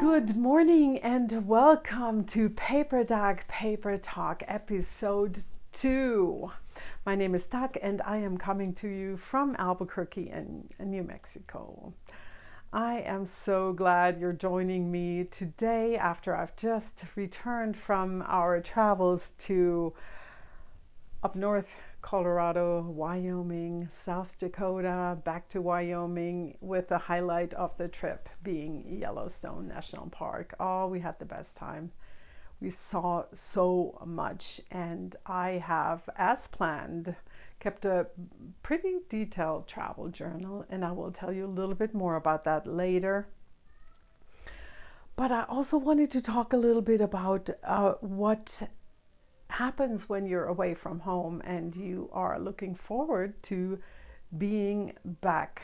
Good morning and welcome to Paperdag Paper Talk episode 2. My name is Doug and I am coming to you from Albuquerque in New Mexico. I am so glad you're joining me today after I've just returned from our travels to up north Colorado, Wyoming, South Dakota, back to Wyoming, with the highlight of the trip being Yellowstone National Park. Oh, we had the best time. We saw so much, and I have, as planned, kept a pretty detailed travel journal, and I will tell you a little bit more about that later. But I also wanted to talk a little bit about what happens when you're away from home and you are looking forward to being back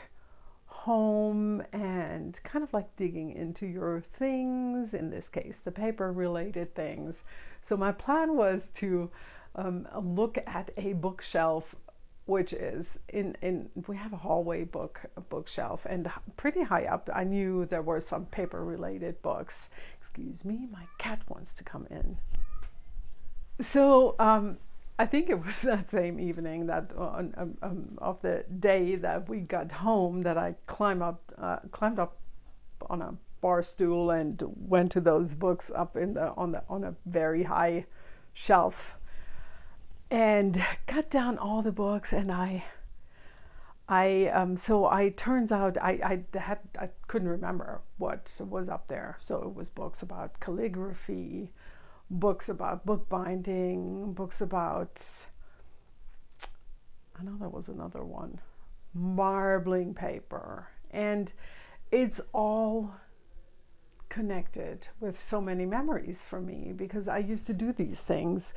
home and kind of like digging into your things, in this case the paper related things. So my plan was to look at a bookshelf, which is in we have a hallway bookshelf, and pretty high up I knew there were some paper related books. Excuse me, my cat wants to come in. So I think it was that same evening that of the day that we got home that I climbed up on a bar stool and went to those books up on a very high shelf and got down all the books, and turns out I couldn't remember what was up there. So it was books about calligraphy, books about bookbinding, books about, I know there was another one, marbling paper. And it's all connected with so many memories for me because I used to do these things.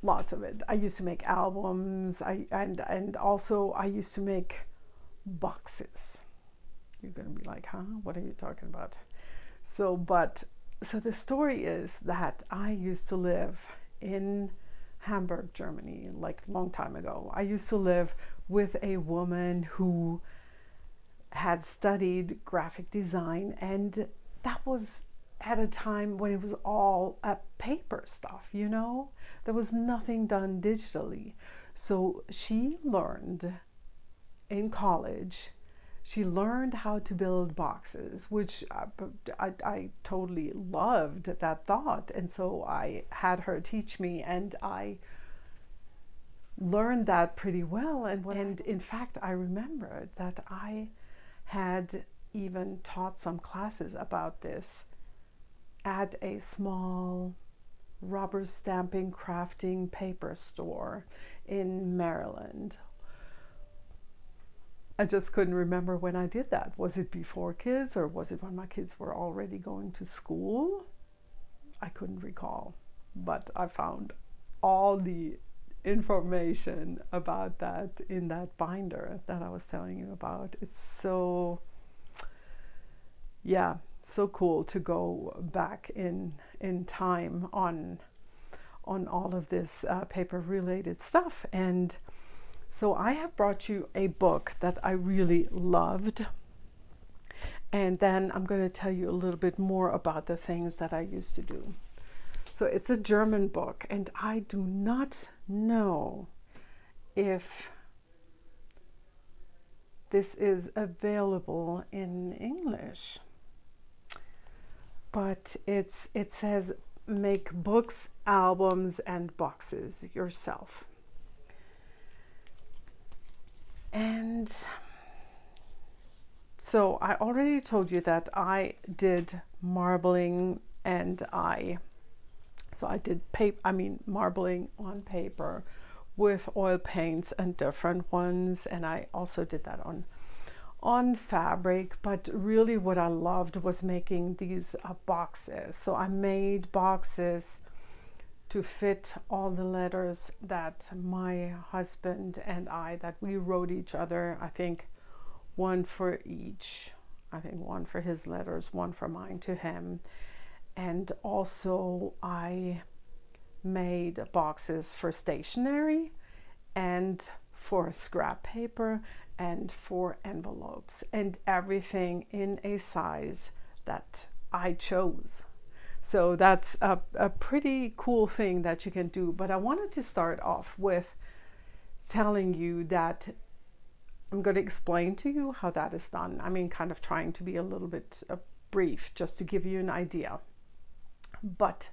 Lots of it. I used to make albums, and also I used to make boxes. You're going to be like, huh? What are you talking about? So the story is that I used to live in Hamburg, Germany, like a long time ago. I used to live with a woman who had studied graphic design, and that was at a time when it was all paper stuff, you know? There was nothing done digitally. So she learned in college, she learned how to build boxes, which I totally loved that thought. And so I had her teach me, and I learned that pretty well. And in fact, I remembered that I had even taught some classes about this at a small rubber stamping, crafting paper store in Maryland. I just couldn't remember when I did that. Was it before kids, or was it when my kids were already going to school? I couldn't recall, but I found all the information about that in that binder that I was telling you about. It's so cool to go back in time on all of this paper related stuff. And so I have brought you a book that I really loved, and then I'm going to tell you a little bit more about the things that I used to do. So it's a German book, and I do not know if this is available in English, but it says make books, albums, and boxes yourself. And so I already told you that I did marbling, and I did marbling on paper with oil paints and different ones, and I also did that on fabric. But really what I loved was making these boxes. So I made boxes to fit all the letters that my husband and I, that we wrote each other. I think one for each. I think one for his letters, one for mine to him. And also I made boxes for stationery and for scrap paper and for envelopes, and everything in a size that I chose. So that's a pretty cool thing that you can do. But I wanted to start off with telling you that I'm going to explain to you how that is done. I mean, kind of trying to be a little bit brief just to give you an idea. But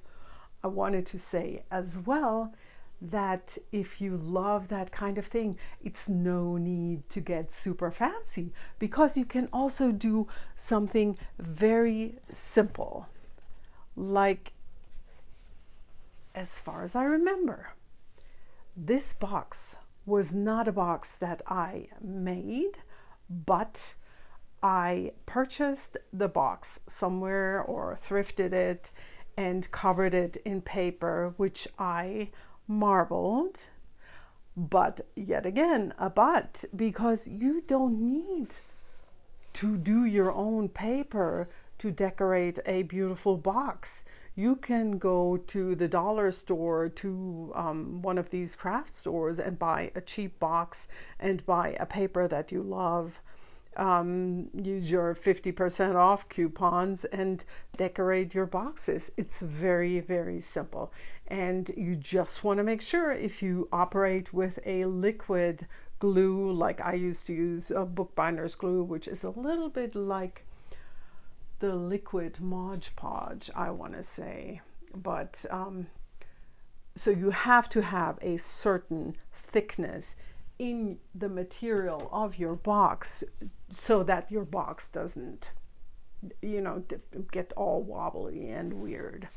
I wanted to say as well that if you love that kind of thing, it's no need to get super fancy, because you can also do something very simple. Like, as far as I remember, this box was not a box that I made, but I purchased the box somewhere or thrifted it and covered it in paper, which I marbled. But yet again, a but, because you don't need to do your own paper to decorate a beautiful box. You can go to the dollar store, to one of these craft stores, and buy a cheap box and buy a paper that you love. Use your 50% off coupons and decorate your boxes. It's very, very simple. And you just want to make sure, if you operate with a liquid glue, like I used to use a bookbinder's glue, which is a little bit like the liquid Mod Podge, I want to say. But so you have to have a certain thickness in the material of your box so that your box doesn't, get all wobbly and weird.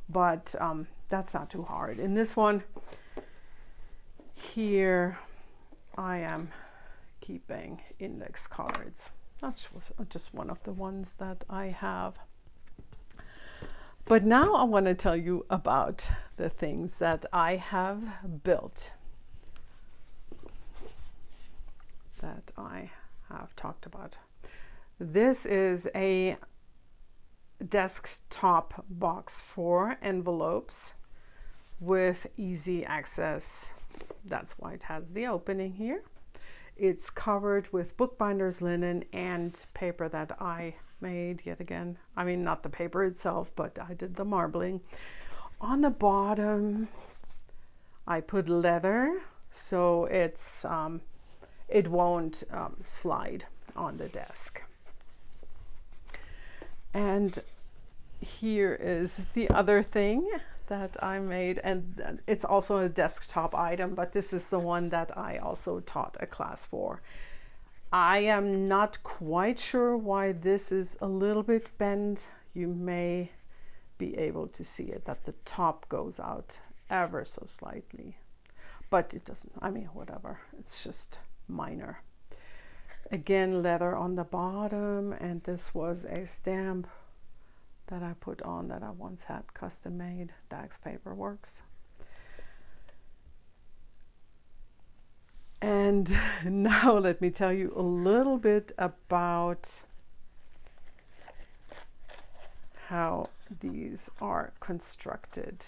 But that's not too hard. In this one here, I am keeping index cards. That's just one of the ones that I have. But now I want to tell you about the things that I have built, that I have talked about. This is a desktop box for envelopes with easy access. That's why it has the opening here. It's covered with bookbinder's linen and paper that I made yet again. I mean, not the paper itself, but I did the marbling. On the bottom, I put leather, so it's it won't slide on the desk. And here is the other thing that I made, and it's also a desktop item, but this is the one that I also taught a class for. I am not quite sure why this is a little bit bent. You may be able to see it, that the top goes out ever so slightly, but it doesn't, I mean, whatever, it's just minor. Again, leather on the bottom, and this was a stamp that I put on that I once had custom made. Dag's Paperworks. And now let me tell you a little bit about how these are constructed.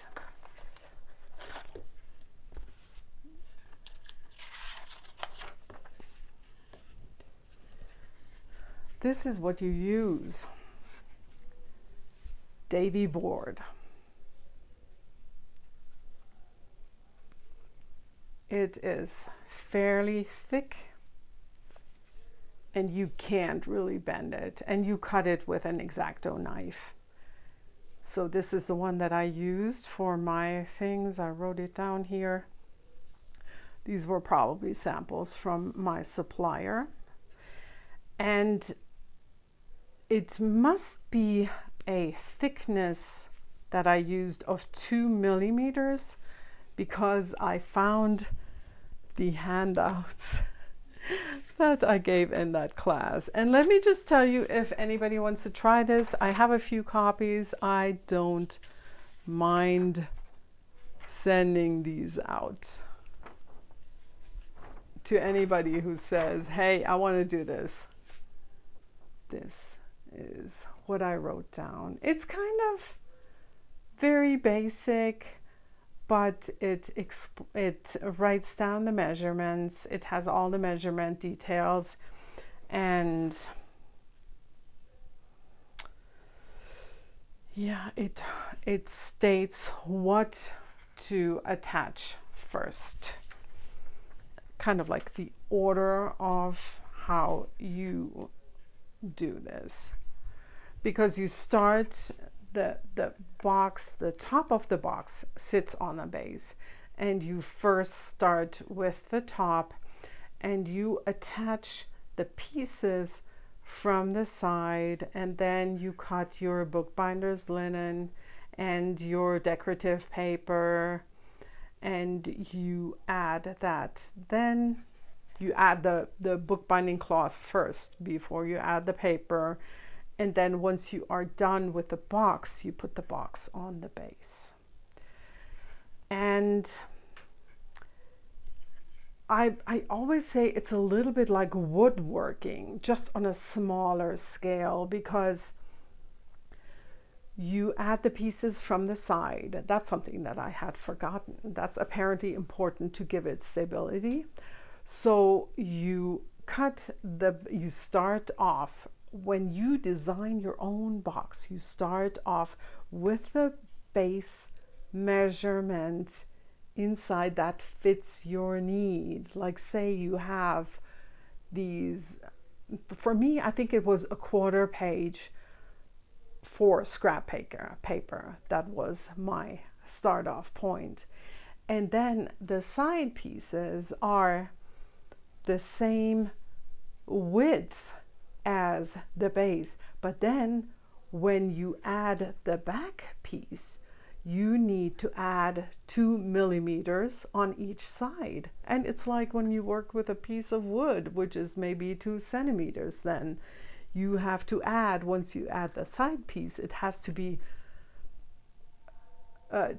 This is what you use. Davy board. It is fairly thick and you can't really bend it, and you cut it with an X-Acto knife. So this is the one that I used for my things. I wrote it down here. These were probably samples from my supplier, and it must be a thickness that I used of 2 millimeters, because I found the handouts that I gave in that class. And let me just tell you, if anybody wants to try this, I have a few copies. I don't mind sending these out to anybody who says, hey, I want to do this. This is what I wrote down. It's kind of very basic, but it writes down the measurements. It has all the measurement details, and Yeah, it states what to attach first, kind of like the order of how you do this, because you start the box, the top of the box sits on a base, and you first start with the top and you attach the pieces from the side, and then you cut your bookbinder's linen and your decorative paper and you add that. Then you add the bookbinding cloth first before you add the paper, and then once you are done with the box, you put the box on the base. And I always say it's a little bit like woodworking, just on a smaller scale, because you add the pieces from the side. That's something that I had forgotten. That's apparently important to give it stability. So you start off, when you design your own box, you start off with the base measurement inside that fits your need. Like, say you have these, for me, I think it was a 1/4 page for scrap paper. That was my start off point. And then the side pieces are the same width as the base, but then when you add the back piece, you need to add 2 millimeters on each side. And it's like when you work with a piece of wood, which is maybe 2 centimeters, then you have to add, once you add the side piece, it has to be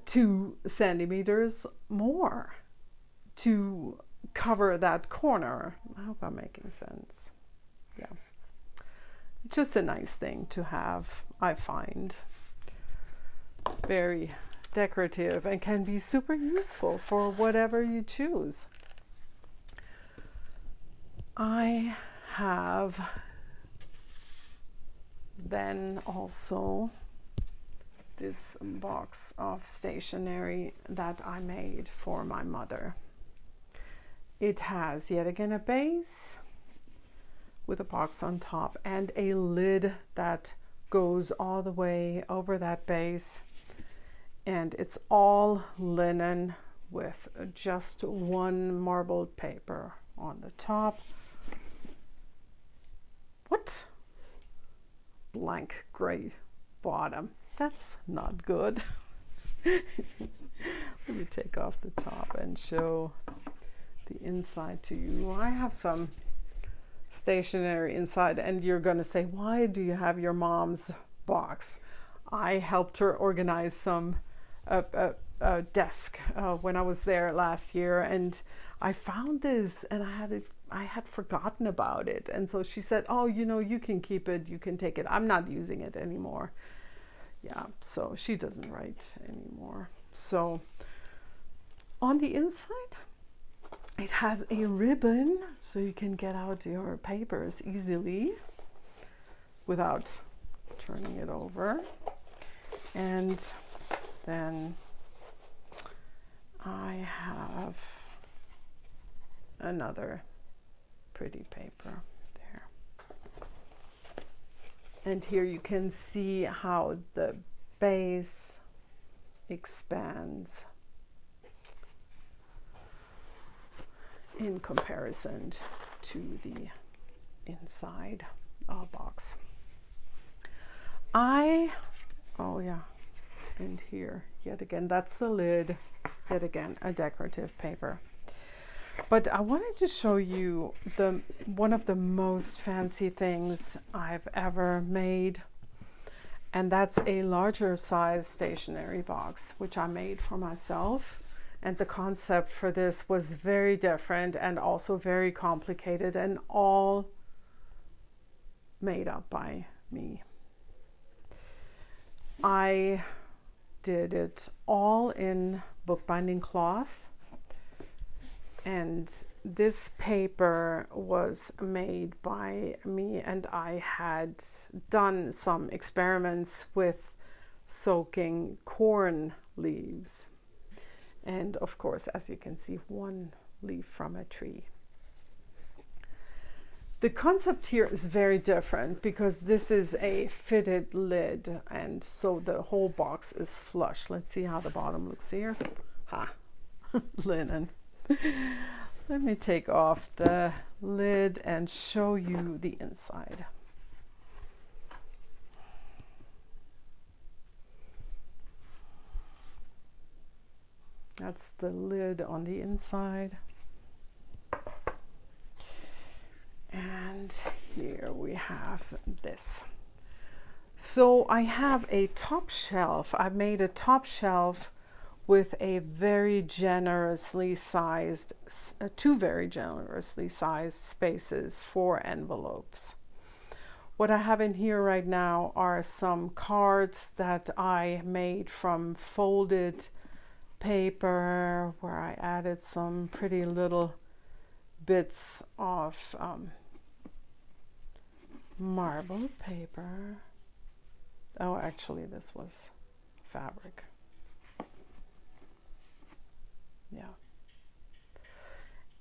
2 centimeters more to cover that corner. I hope I'm making sense. Yeah. Just a nice thing to have, I find. Very decorative and can be super useful for whatever you choose. I have then also this box of stationery that I made for my mother. It has yet again a base with a box on top and a lid that goes all the way over that base, and it's all linen with just one marbled paper on the top. What? Blank gray bottom. That's not good. Let me take off the top and show the inside to you. I have some stationery inside, and you're going to say, why do you have your mom's box? I helped her organize some desk when I was there last year, and I found this and I had forgotten about it, and so she said, oh, you can keep it, you can take it. I'm not using it anymore. Yeah, so she doesn't write anymore. So on the inside, it has a ribbon, so you can get out your papers easily without turning it over. And then I have another pretty paper there. And here you can see how the base expands in comparison to the inside box. Oh yeah, and here, yet again, that's the lid, yet again, a decorative paper. But I wanted to show you one of the most fancy things I've ever made, and that's a larger size stationery box, which I made for myself. And the concept for this was very different and also very complicated, and all made up by me. I did it all in bookbinding cloth, and this paper was made by me, and I had done some experiments with soaking corn leaves. And of course, as you can see, one leaf from a tree. The concept here is very different because this is a fitted lid, and so the whole box is flush. Let's see how the bottom looks here. Ha, linen. Let me take off the lid and show you the inside. That's the lid on the inside. And here we have this. So I have a top shelf. I made a top shelf with a very generously sized, two very generously sized spaces for envelopes. What I have in here right now are some cards that I made from folded paper, where I added some pretty little bits of marble paper. Oh, actually this was fabric. Yeah.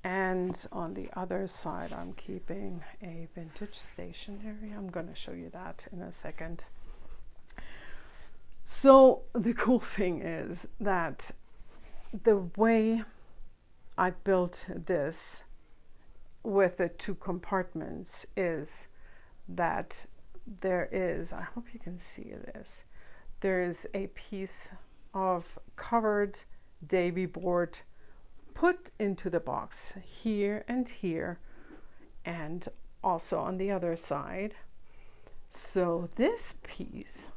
And on the other side, I'm keeping a vintage stationery. I'm going to show you that in a second. So the cool thing is that the way I built this with the two compartments is that there is, I hope you can see this, there is a piece of covered Davy board put into the box here and here, and also on the other side. So this piece,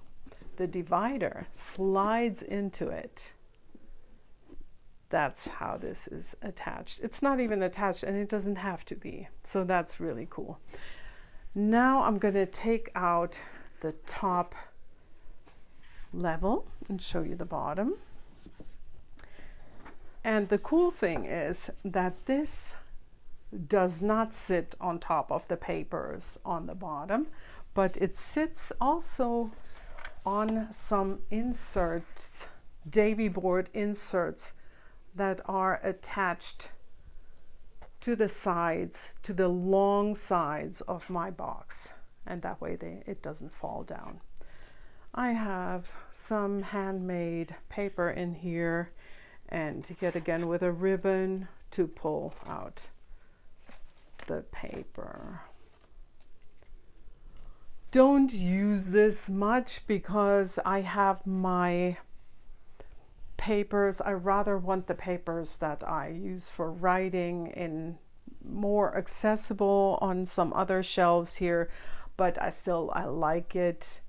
the divider, slides into it. That's how this is attached. It's not even attached, and it doesn't have to be. So that's really cool. Now I'm going to take out the top level and show you the bottom. And the cool thing is that this does not sit on top of the papers on the bottom, but it sits also on some inserts, Davy board inserts, that are attached to the sides, to the long sides of my box, and that way it doesn't fall down. I have some handmade paper in here, and yet again with a ribbon to pull out the paper. Don't use this much because I have my papers. I rather want the papers that I use for writing in more accessible on some other shelves here, but I like it.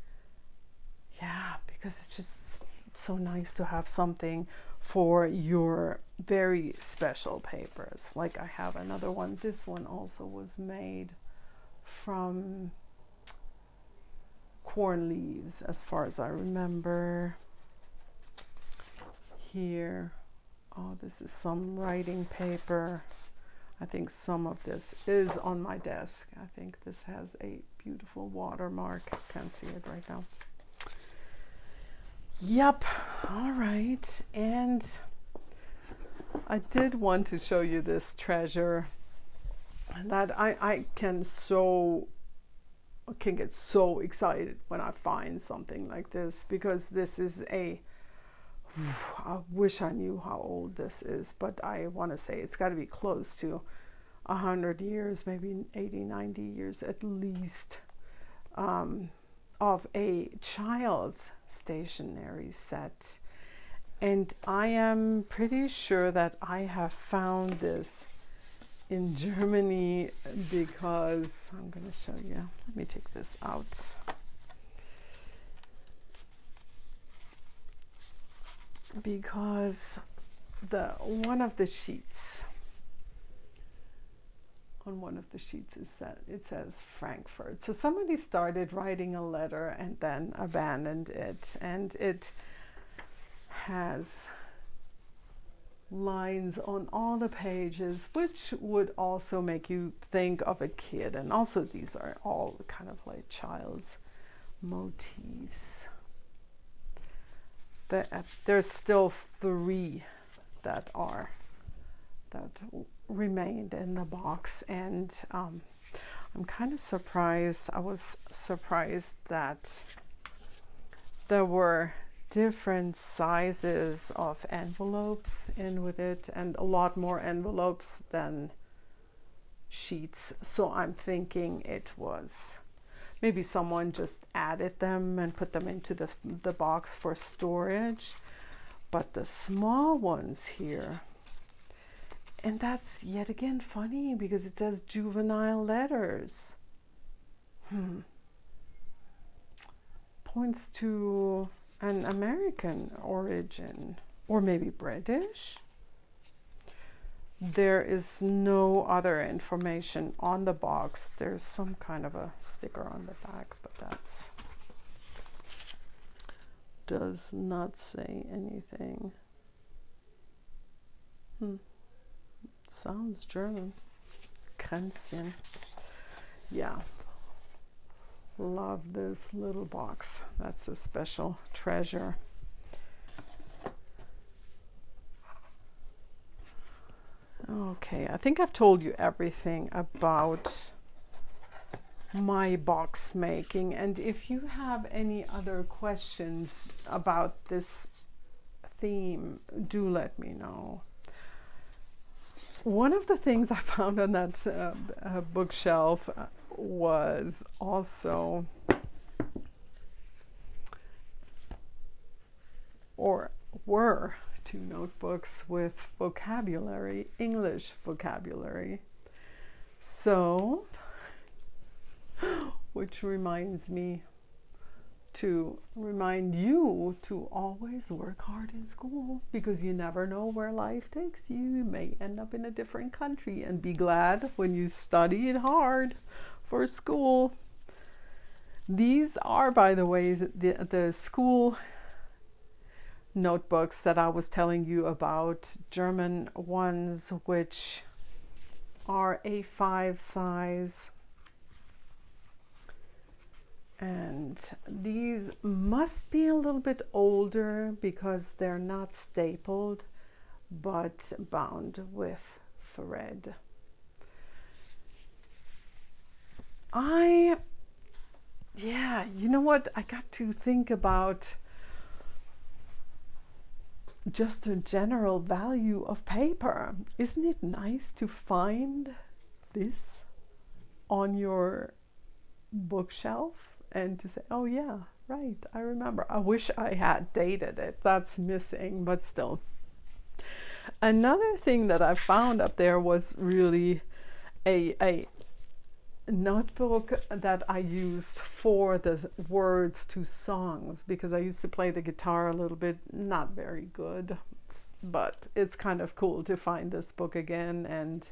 Yeah, because it's just so nice to have something for your very special papers. Like I have another one. This one also was made from corn leaves, as far as I remember. Here, oh, this is some writing paper. I think some of this is on my desk. I think this has a beautiful watermark. Can't see it right now. Yep. All right. And I did want to show you this treasure that I can get so excited when I find something like this, because this is I wish I knew how old this is, but I want to say it's got to be close to 100 years, maybe 80, 90 years at least, of a child's stationery set. And I am pretty sure that I have found this in Germany, because I'm going to show you. Let me take this out. Because one of the sheets it says Frankfurt. So somebody started writing a letter and then abandoned it, and it has lines on all the pages, which would also make you think of a kid. And also these are all kind of like child's motifs. there's still 3 that remained in the box, and I'm kind of surprised. I was surprised that there were different sizes of envelopes in with it, and a lot more envelopes than sheets. So I'm thinking it was maybe someone just added them and put them into the box for storage. But the small ones here, and that's yet again funny because it says juvenile letters. Points to an American origin, or maybe British. There is no other information on the box. There's some kind of a sticker on the back, but that's does not say anything. Sounds German. Kränzchen. Yeah. Love this little box. That's a special treasure. Okay, I think I've told you everything about my box making, and if you have any other questions about this theme, do let me know. One of the things I found on that bookshelf was also, or were, 2 notebooks with vocabulary, English vocabulary. So, which reminds me to remind you to always work hard in school, because you never know where life takes you. You may end up in a different country, and be glad when you studied hard for school. These are, by the way, the school notebooks that I was telling you about, German ones, which are A5 size. And these must be a little bit older because they're not stapled, but bound with thread. You know what? I got to think about just the general value of paper. Isn't it nice to find this on your bookshelf and to say, oh yeah, right, I remember. I wish I had dated it. That's missing, but still. Another thing that I found up there was really a notebook that I used for the words to songs, because I used to play the guitar a little bit, not very good, but it's kind of cool to find this book again. And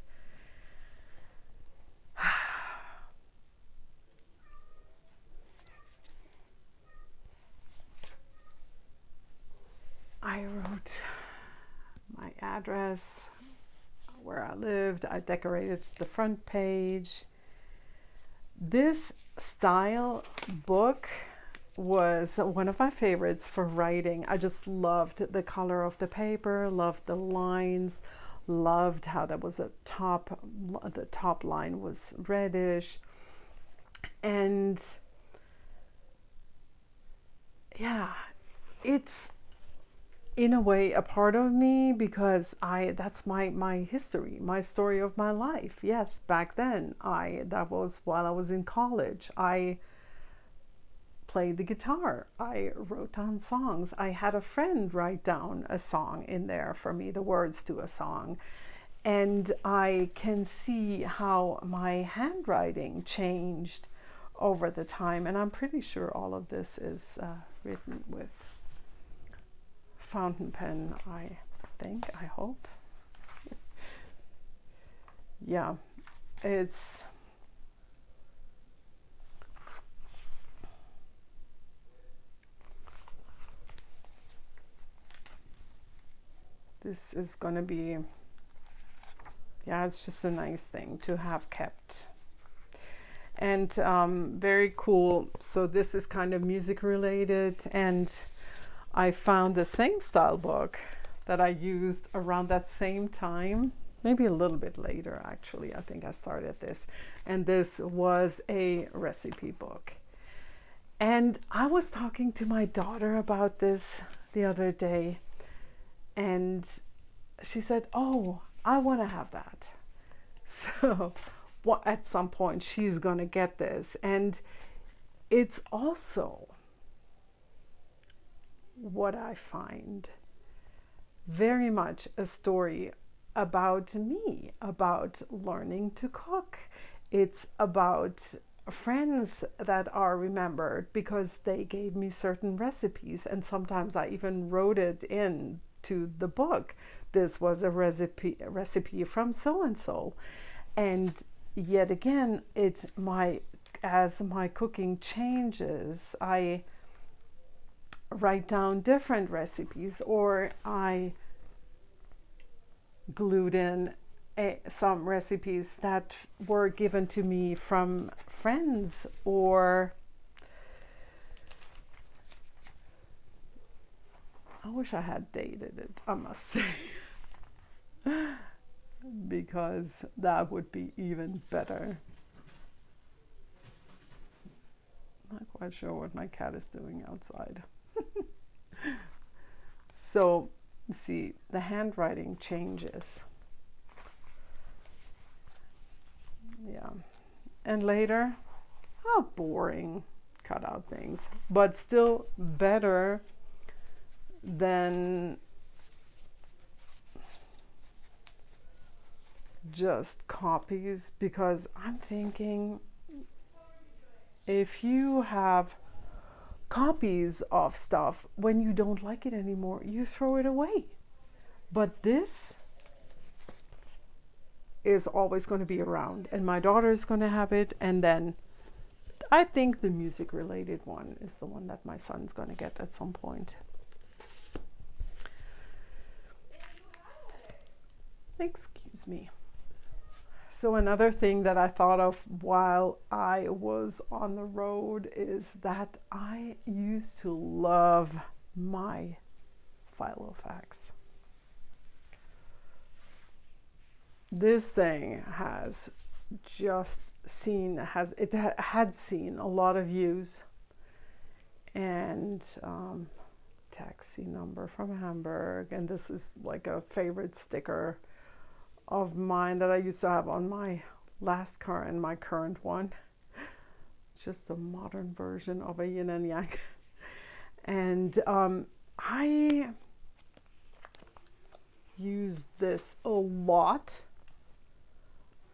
I wrote my address, where I lived. I decorated the front page. This style book was one of my favorites for writing. I just loved the color of the paper, loved the lines, loved how there was the top line was reddish. And yeah, it's in a way a part of me, because that's my history, my story of my life. Yes, back then that was while I was in college. I played the guitar, I wrote down songs, I had a friend write down a song in there for me, the words to a song, and I can see how my handwriting changed over the time. And I'm pretty sure all of this is written with fountain pen, I think, I hope. Yeah, this is going to be, yeah, it's just a nice thing to have kept. And very cool. So this is kind of music related, and I found the same style book that I used around that same time, maybe a little bit later actually. I think I started this, and this was a recipe book. And I was talking to my daughter about this the other day, and she said, "Oh, I want to have that." So at some point she's going to get this. And it's also what I find very much a story about me, about learning to cook. It's about friends that are remembered because they gave me certain recipes, and sometimes I even wrote it in to the book. This was a recipe from so and so. And yet again, it's as my cooking changes, I write down different recipes, or I glued in some recipes that were given to me from friends, or I wish I had dated it, I must say, because that would be even better. Not quite sure what my cat is doing outside. So, see, the handwriting changes. Yeah. And later, how boring, cut out things, but still better than just copies, because I'm thinking if you have copies of stuff, when you don't like it anymore, you throw it away. But this is always going to be around, and my daughter is going to have it, and then I think the music related one is the one that my son's going to get at some point. Excuse me. So another thing that I thought of while I was on the road is that I used to love my Filofax. This thing has just seen, had seen a lot of use, and taxi number from Hamburg, and this is like a favorite sticker of mine that I used to have on my last car and my current one. Just a modern version of a yin and yang. And I used this a lot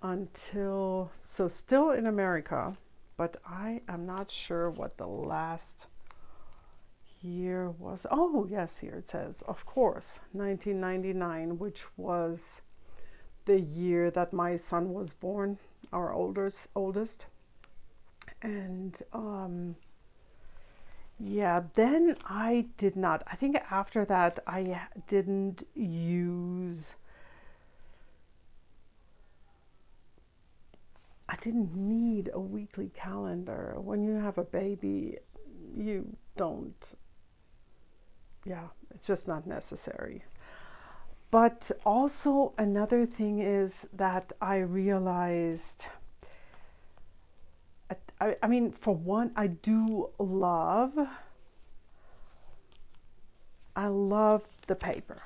until, so still in America, but I am not sure what the last year was. Oh yes, here it says, of course, 1999, which was the year that my son was born, our oldest. And yeah, then I did not, I think after that I didn't use, I didn't need a weekly calendar. When you have a baby, you don't, yeah, it's just not necessary. But also another thing is that I realized, I mean, for one, I love the paper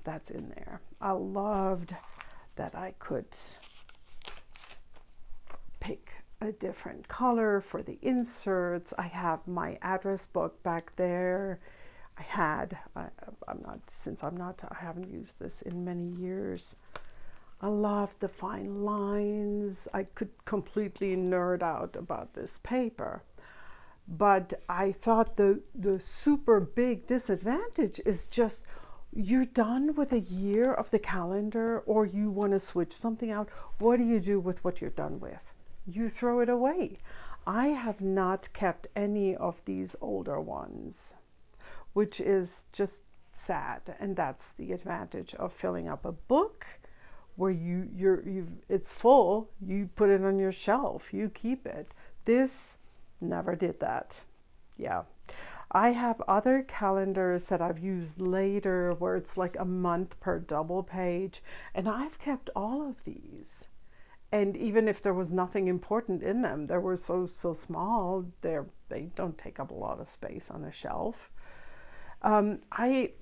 that's in there. I loved that I could pick a different color for the inserts. I have my address book back there. I haven't used this in many years. I love the fine lines. I could completely nerd out about this paper. But I thought the super big disadvantage is just you're done with a year of the calendar, or you want to switch something out. What do you do with what you're done with? You throw it away. I have not kept any of these older ones, which is just sad. And that's the advantage of filling up a book where it's full, you put it on your shelf, you keep it. This never did that. Yeah. I have other calendars that I've used later where it's like a month per double page, and I've kept all of these. And even if there was nothing important in them, they were so small, they don't take up a lot of space on a shelf. I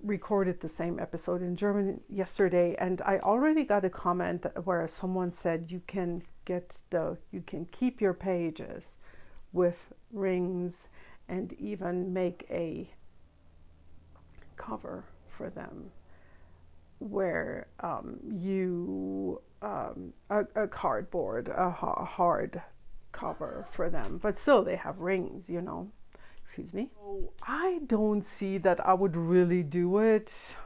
recorded the same episode in German yesterday, and I already got a comment where someone said you can keep your pages with rings and even make a cover for them where a cardboard, a hard cover for them, but still they have rings, you know. Excuse me. So I don't see that I would really do it.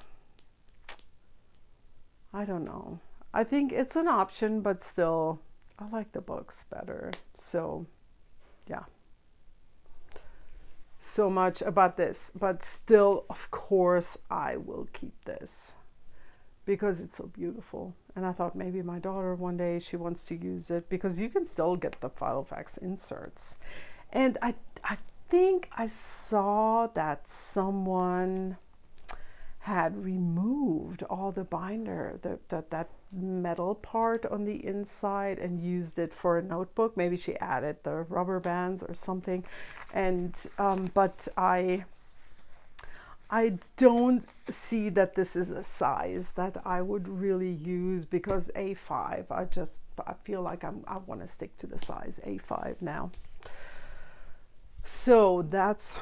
I don't know. I think it's an option, but still, I like the books better. So, yeah. So much about this, but still, of course, I will keep this because it's so beautiful. And I thought maybe my daughter one day, she wants to use it, because you can still get the Filofax Inserts. And I think I saw that someone had removed all the binder, that metal part on the inside, and used it for a notebook. Maybe she added the rubber bands or something. And but I don't see that this is a size that I would really use, because A5, I feel like I want to stick to the size A5 now. So that's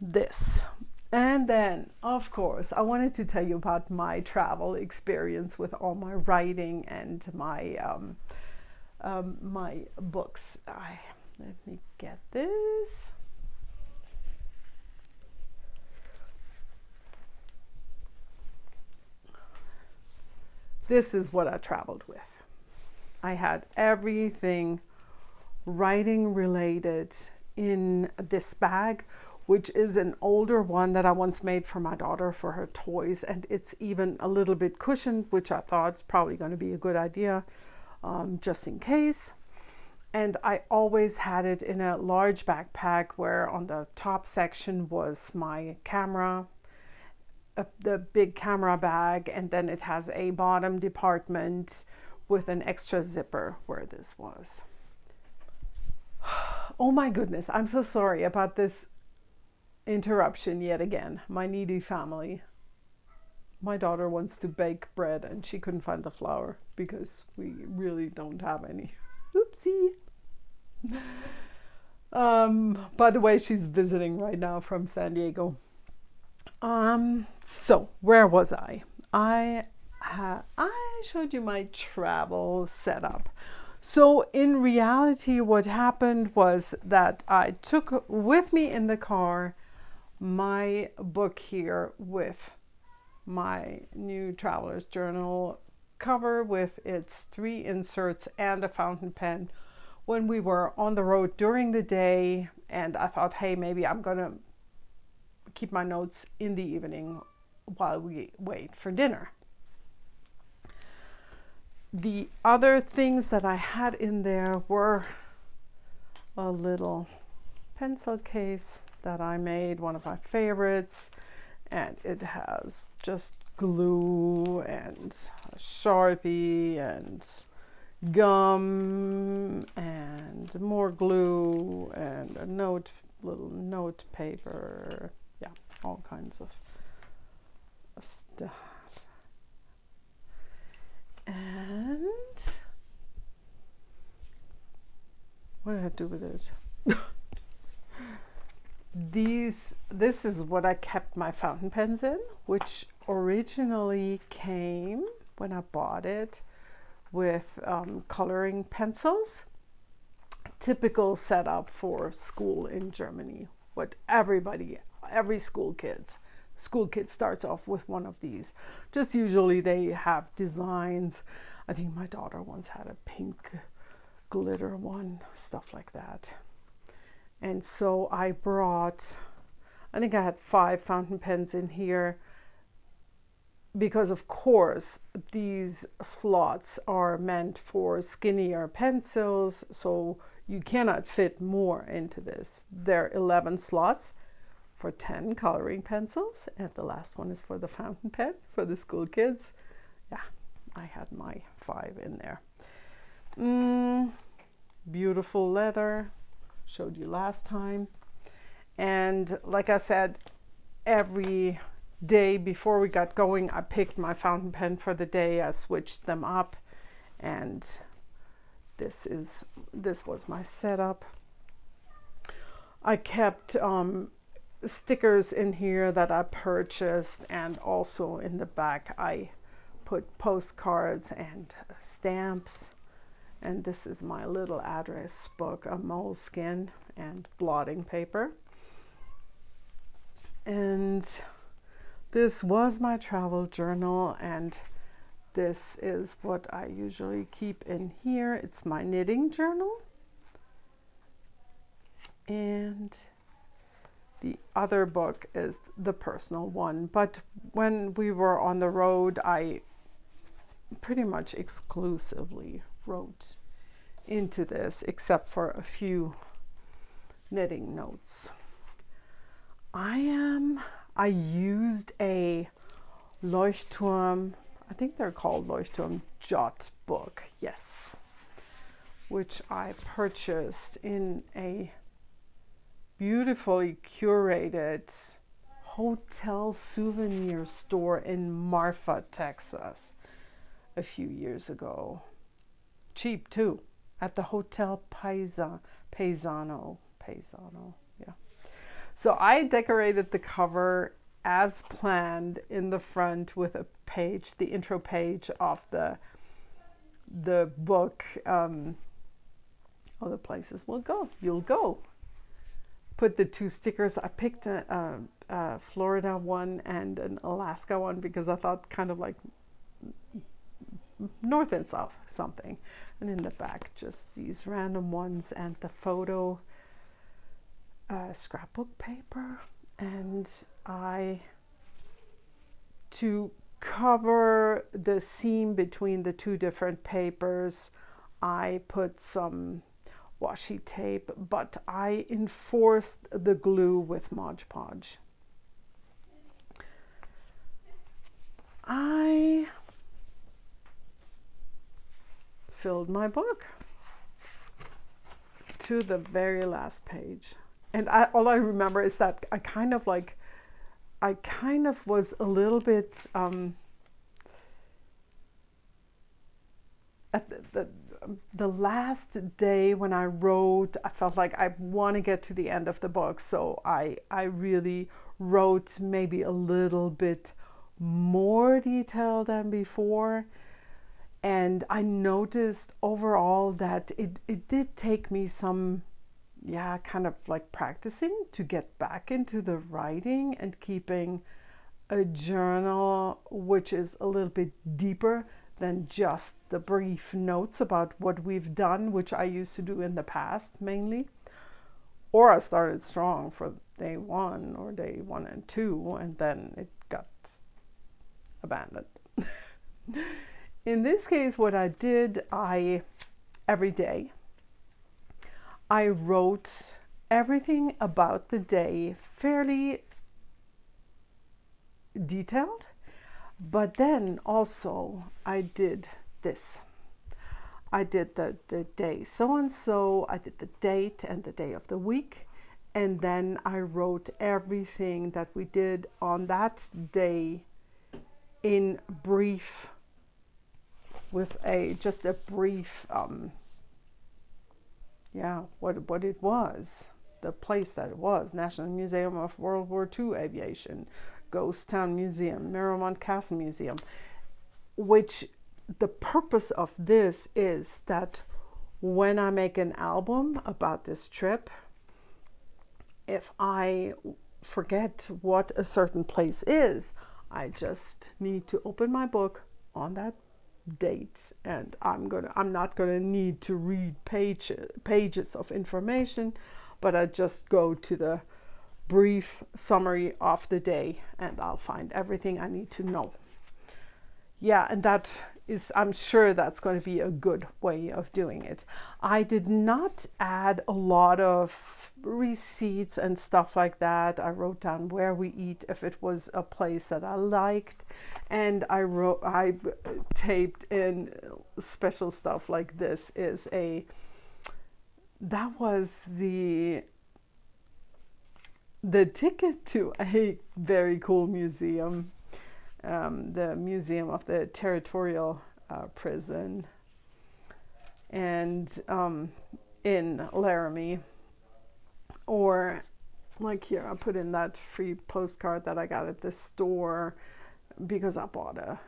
this. And then, of course, I wanted to tell you about my travel experience with all my writing and my my books. Let me get this. This is what I traveled with. I had everything writing related in this bag, which is an older one that I once made for my daughter for her toys, and it's even a little bit cushioned, which I thought is probably going to be a good idea, just in case. And I always had it in a large backpack where on the top section was my camera, the big camera bag, and then it has a bottom department with an extra zipper where this was. Oh my goodness, I'm so sorry about this interruption yet again. My needy family. My daughter wants to bake bread and she couldn't find the flour because we really don't have any. Oopsie. By the way, she's visiting right now from San Diego. So where was I? I showed you my travel setup. So in reality, what happened was that I took with me in the car my book here with my new traveler's journal cover with its 3 inserts and a fountain pen when we were on the road during the day. And I thought, hey, maybe I'm going to keep my notes in the evening while we wait for dinner. The other things that I had in there were a little pencil case that I made, one of my favorites, and it has just glue and a Sharpie and gum and more glue and a little note paper. Yeah, all kinds of stuff. And what did I do with it? This is what I kept my fountain pens in, which originally came when I bought it with coloring pencils. Typical setup for school in Germany. What every school kid starts off with one of these. Just usually they have designs. I think my daughter once had a pink glitter one, stuff like that. And so I think I had 5 fountain pens in here, because of course these slots are meant for skinnier pencils, so You cannot fit more into this. There are 11 slots for 10 coloring pencils, and the last one is for the fountain pen for the school kids. Yeah, I had my 5 in there. Beautiful leather, showed you last time. And like I said, every day before we got going, I picked my fountain pen for the day. I switched them up, and this was my setup. I kept stickers in here that I purchased, and also in the back I put postcards and stamps. And this is my little address book, a moleskin and blotting paper. And this was my travel journal, and this is what I usually keep in here. It's my knitting journal. And the other book is the personal one. But when we were on the road, I pretty much exclusively wrote into this, except for a few knitting notes. I used a Leuchtturm, I think they're called Leuchtturm Jot book, yes, which I purchased in a beautifully curated hotel souvenir store in Marfa, Texas, a few years ago. Cheap too, at the Hotel Paisano, yeah. So I decorated the cover as planned in the front with a page, the intro page of the book. Other places will go, you'll go. Put the 2 stickers. I picked a Florida one and an Alaska one because I thought kind of like north and south something. And in the back, just these random ones and the photo scrapbook paper. And to cover the seam between the 2 different papers, I put some washi tape, but I enforced the glue with Mod Podge. I filled my book to the very last page. And all I remember is that I kind of was a little bit at the last day when I wrote, I felt like I want to get to the end of the book, so I really wrote maybe a little bit more detail than before. And I noticed overall that it did take me some, kind of like practicing to get back into the writing and keeping a journal which is a little bit deeper than just the brief notes about what we've done, which I used to do in the past mainly. Or I started strong for day 1 or day 1 and 2, and then it got abandoned. In this case, what I did, every day, I wrote everything about the day fairly detailed, but then also I did this. I did the day so-and-so, I did the date and the day of the week, and then I wrote everything that we did on that day in brief, with just a brief, what it was, the place that it was: National Museum of World War II Aviation, Ghost Town Museum, Miramont Castle Museum, which the purpose of this is that when I make an album about this trip, if I forget what a certain place is, I just need to open my book on that date, and I'm not gonna need to read pages of information, but I just go to the brief summary of the day and I'll find everything I need to know. Yeah, and that I'm sure that's going to be a good way of doing it. I did not add a lot of receipts and stuff like that. I wrote down where we eat, if it was a place that I liked, and I taped in special stuff like this is that was the ticket to a very cool museum. The Museum of the Territorial Prison, and in Laramie. Or like here, I put in that free postcard that I got at the store because I bought a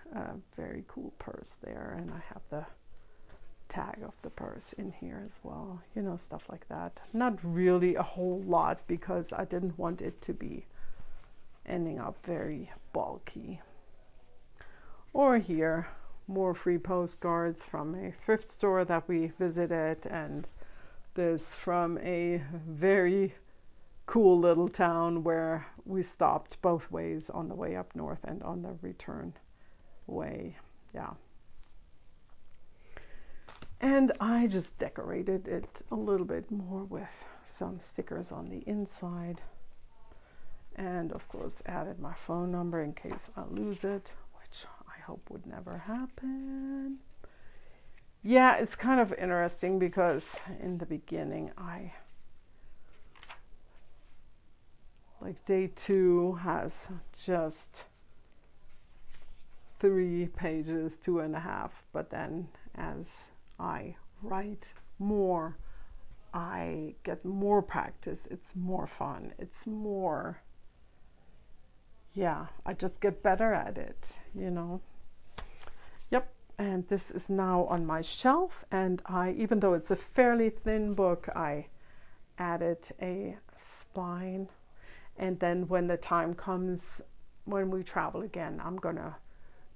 very cool purse there, and I have the tag of the purse in here as well, you know, stuff like that. Not really a whole lot because I didn't want it to be ending up very bulky. Or here, more free postcards from a thrift store that we visited, and this from a very cool little town where we stopped both ways, on the way up north and on the return way. Yeah. And I just decorated it a little bit more with some stickers on the inside, and of course added my phone number in case I lose it, which I hope would never happen. Yeah, it's kind of interesting because in the beginning like day 2 has just 3 pages, 2.5, but then as I write more, I get more practice. It's more fun. It's more, yeah, I just get better at it, you know. Yep. And this is now on my shelf, and even though it's a fairly thin book, I added a spine. And then when the time comes, when we travel again, I'm gonna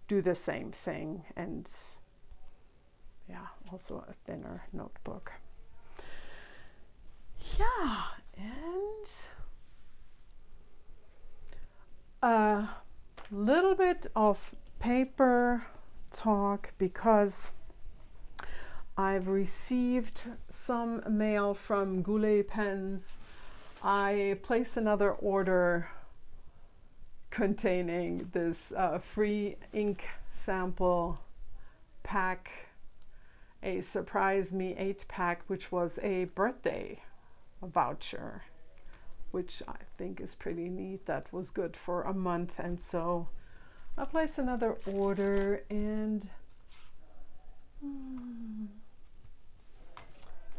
do the same thing, and yeah, also a thinner notebook. Yeah, and a little bit of paper talk because I've received some mail from Goulet Pens. I placed another order containing this free ink sample pack, a Surprise Me 8-pack, which was a birthday voucher, which I think is pretty neat. That was good for a month, and so I placed another order, and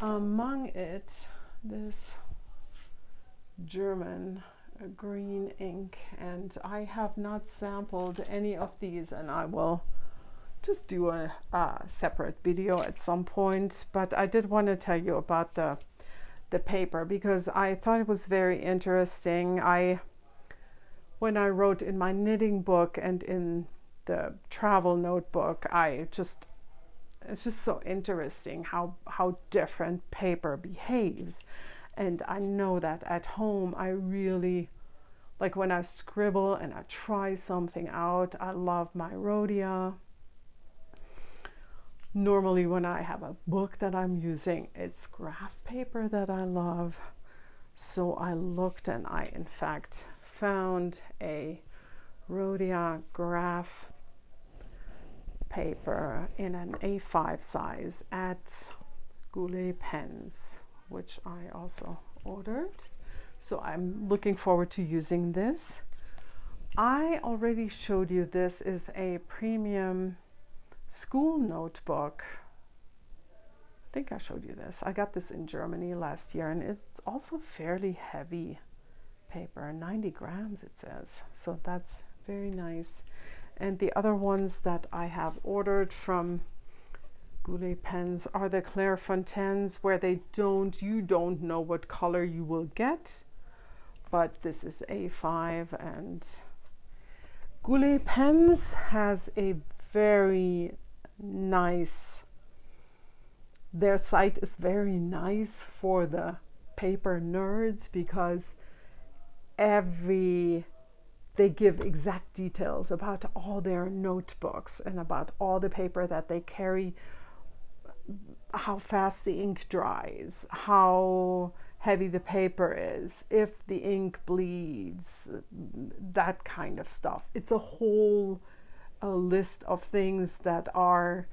among it, this German green ink, and I have not sampled any of these, and I will just do a separate video at some point. But I did want to tell you about the paper because I thought it was very interesting. When I wrote in my knitting book and in the travel notebook, it's just so interesting how different paper behaves. And I know that at home, I really, like when I scribble and I try something out, I love my Rhodia. Normally when I have a book that I'm using, it's graph paper that I love. So I looked, and I in fact found a Rhodia graph paper in an A5 size at Goulet Pens, which I also ordered. So I'm looking forward to using this. I already showed you this is a premium school notebook. I think I showed you this. I got this in Germany last year, and it's also fairly heavy paper, 90 grams it says. So that's very nice. And the other ones that I have ordered from Goulet Pens are the Clairefontaines, where you don't know what color you will get, but this is A5, and Goulet Pens has a very nice, their site is very nice for the paper nerds because every they give exact details about all their notebooks and about all the paper that they carry, how fast the ink dries, how heavy the paper is, if the ink bleeds, that kind of stuff. It's a whole list of things that are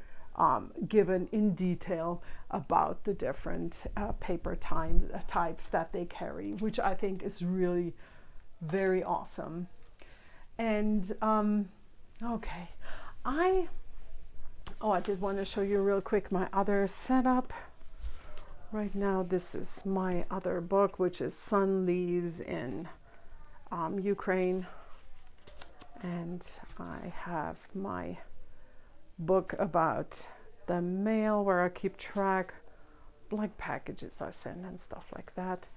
given in detail about the different paper types that they carry, which I think is really very awesome. And okay, I did want to show you real quick my other setup. Right now, this is my other book, which is Sun Leaves in Ukraine. And I have my book about the mail where I keep track, like packages I send and stuff like that.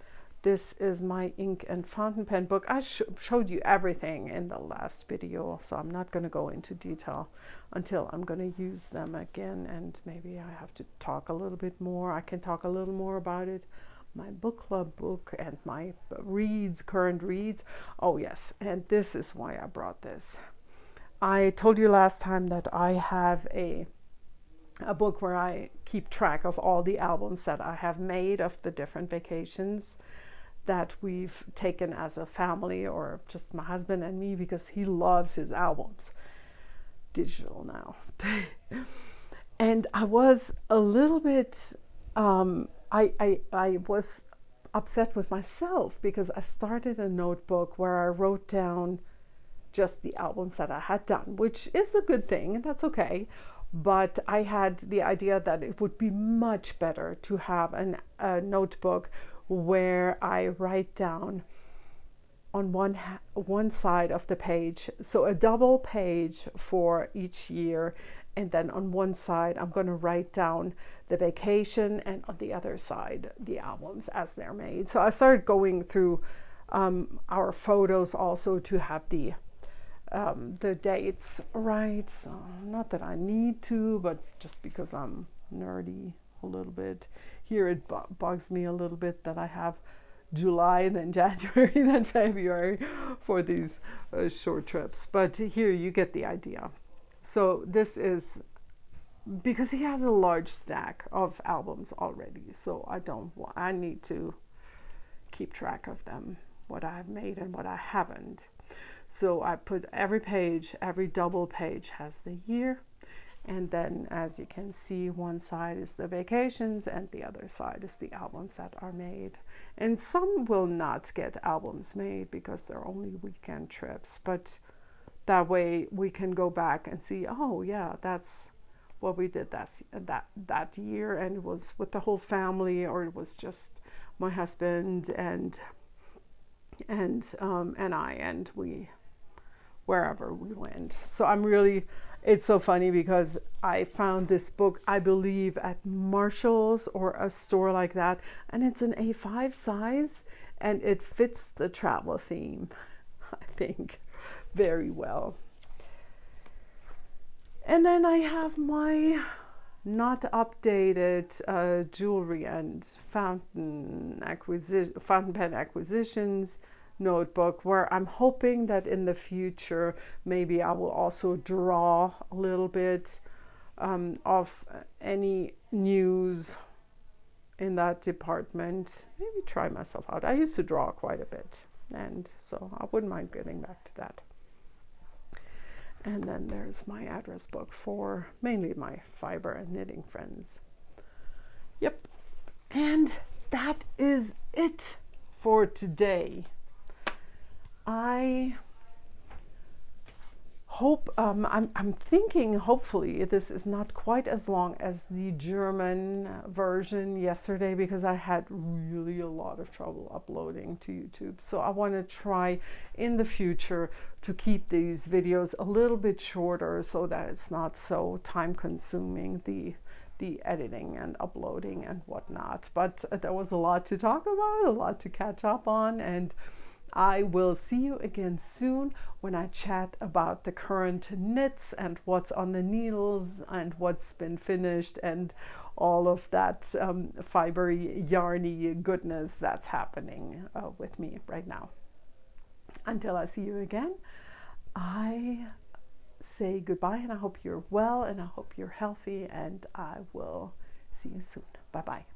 This is my ink and fountain pen book. I showed you everything in the last video, so I'm not going to go into detail until I'm going to use them again, and maybe I have to talk a little bit more. I can talk a little more about it. My book club book and my current reads. Oh yes, and this is why I brought this. I told you last time that I have a book where I keep track of all the albums that I have made of the different vacations that we've taken as a family, or just my husband and me, because he loves his albums digital now. And I was a little bit I was upset with myself because I started a notebook where I wrote down just the albums that I had done, which is a good thing, and that's okay. But I had the idea that it would be much better to have a notebook where I write down on one side of the page, so a double page for each year, and then on one side I'm going to write down the vacation, and on the other side the albums as they're made. So I started going through our photos also to have the dates right. So not that I need to, but just because I'm nerdy a little bit. Here it bugs me a little bit that I have July, then January, then February for these short trips. But here you get the idea. So this is because he has a large stack of albums already. So I need to keep track of them, what I've made and what I haven't. So I put every double page has the year. And then, as you can see, one side is the vacations and the other side is the albums that are made. And some will not get albums made because they're only weekend trips. But that way we can go back and see, oh yeah, that's what we did that year. And it was with the whole family, or it was just my husband and I, and we, wherever we went. So it's so funny because I found this book, I believe, at Marshall's or a store like that, and it's an A5 size, and it fits the travel theme, I think, very well. And then I have my not updated jewelry and fountain pen acquisitions notebook, where I'm hoping that in the future maybe I will also draw a little bit of any news in that department. Maybe try myself out. I used to draw quite a bit, and so I wouldn't mind getting back to that. And then there's my address book for mainly my fiber and knitting friends. Yep, and that is it for today. I hope, I'm thinking hopefully this is not quite as long as the German version yesterday, because I had really a lot of trouble uploading to YouTube. So I want to try in the future to keep these videos a little bit shorter so that it's not so time consuming, the editing and uploading and whatnot. But there was a lot to talk about, a lot to catch up on, and I will see you again soon when I chat about the current knits and what's on the needles and what's been finished and all of that fibery, yarny goodness that's happening with me right now. Until I see you again, I say goodbye, and I hope you're well, and I hope you're healthy, and I will see you soon. Bye-bye.